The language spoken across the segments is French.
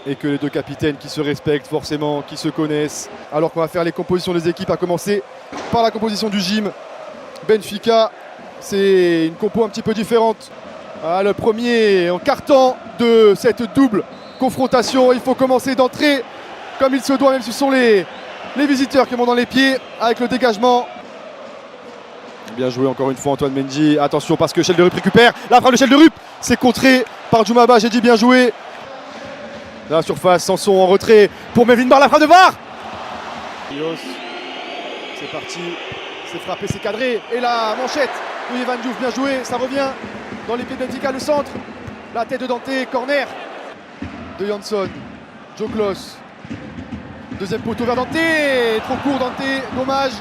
et que les deux capitaines qui se respectent forcément, qui se connaissent. Alors qu'on va faire les compositions des équipes, à commencer par la composition du gym. Benfica, c'est une compo un petit peu différente. Ah, le premier en carton de cette double confrontation. Il faut commencer d'entrer comme il se doit, même si ce sont les visiteurs qui vont dans les pieds avec le dégagement. Bien joué encore une fois Antoine Mendy. Attention parce que Chelderup récupère. La frappe de Chelderup, c'est contré par Djoumaba. J'ai dit bien joué. Dans la surface, Sanson en retrait pour Melvin Barr, la frappe de Barr. C'est parti, c'est frappé, c'est cadré. Et la manchette de Ivan Diouf, bien joué, ça revient dans les pieds de Benfica, le centre. La tête de Dante, corner de Jansson. Joe Klos. Deuxième poteau vers Dante, trop court Dante, dommage.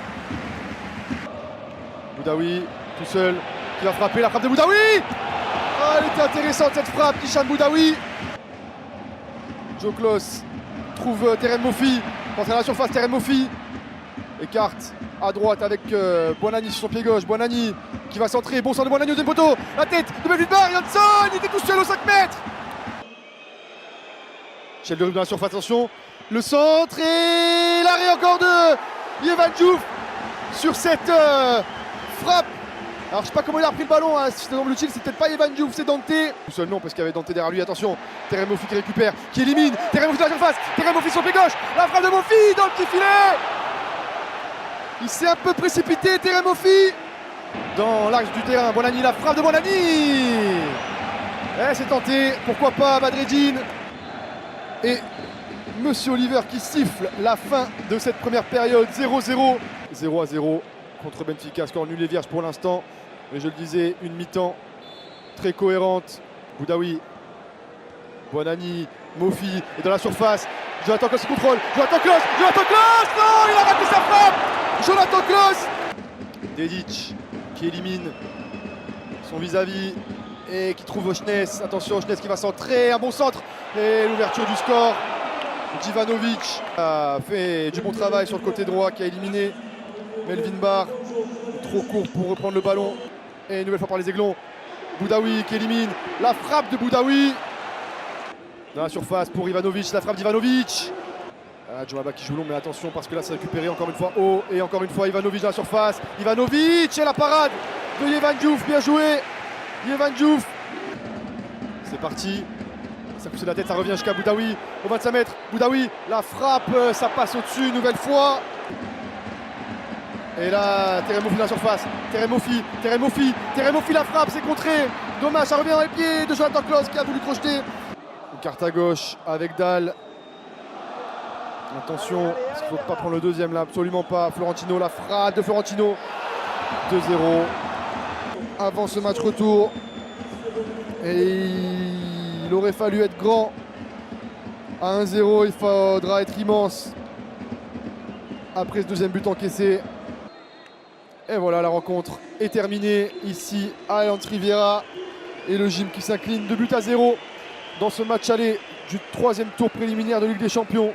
Boudaoui, tout seul, qui va frapper, la frappe de Boudaoui. Oh, elle était intéressante cette frappe, Hicham Boudaoui. Joe Klos trouve Terem Moffi, pense à la surface, Terem Moffi écarte à droite avec Buonanni sur son pied gauche. Buonanni qui va centrer, bon centre de Buonanni au deuxième poteau, la tête de Melvin Barr, Jansson, il était tout seul aux 5 mètres. Chelderup dans la surface, attention, le centre et l'arrêt encore de Ivan Diouf sur cette frappe. Alors je sais pas comment il a repris le ballon, hein. Si c'est semble-t-il, c'est peut-être pas Ivan Diouf, c'est Dante. Tout seul non, parce qu'il y avait Dante derrière lui, attention. Terem Moffi qui récupère, qui élimine. Terem Moffi dans la surface, Terem Moffi sur le pied gauche. La frappe de Moffi dans le petit filet. Il s'est un peu précipité, Terem Moffi. Dans l'axe du terrain, Buonanni, la frappe de Buonanni. C'est tenté, pourquoi pas Badreddine. Et Monsieur Oliver qui siffle la fin de cette première période, 0-0. 0-0 contre Benfica, score nul et vierge pour l'instant. Mais je le disais, une mi-temps très cohérente. Boudaoui, Buonanni, Moffi est dans la surface. Jonathan Klaus qui contrôle. Jonathan Klaus, non, il a raté sa frappe. Jonathan Klaus. Dedic qui élimine son vis-à-vis et qui trouve Schness. Attention, Schness qui va centrer, un bon centre. Et l'ouverture du score. Djivanovic a fait du bon travail sur le côté droit, qui a éliminé Melvin Barr. Trop court pour reprendre le ballon. Et une nouvelle fois par les Aiglons. Boudaoui qui élimine. La frappe de Boudaoui. Dans la surface pour Ivanovic. La frappe d'Ivanovic. Djoumaba qui joue long, mais attention parce que là c'est récupéré encore une fois haut. Et encore une fois Ivanovic dans la surface. Ivanovic et la parade de Ivan Diouf. Bien joué. Ivan Diouf. C'est parti. Ça pousse la tête, ça revient jusqu'à Boudaoui. Au 25 mètres. Boudaoui. La frappe, ça passe au-dessus une nouvelle fois. Et là, Terem Moffi dans la surface. Terem Moffi, la frappe, c'est contré. Dommage, ça revient dans les pieds de Jonathan Klaus qui a voulu crocheter. Une carte à gauche avec Dahl. Attention, est-ce qu'il ne faut pas prendre le deuxième là? Absolument pas. Florentino, la frappe de Florentino. 2-0. Avant ce match retour. Et il aurait fallu être grand. À 1-0, il faudra être immense. Après ce deuxième but encaissé. Et voilà, la rencontre est terminée ici à Allianz Riviera. Et le gym qui s'incline 2-0 dans ce match aller du 3e tour préliminaire de Ligue des Champions.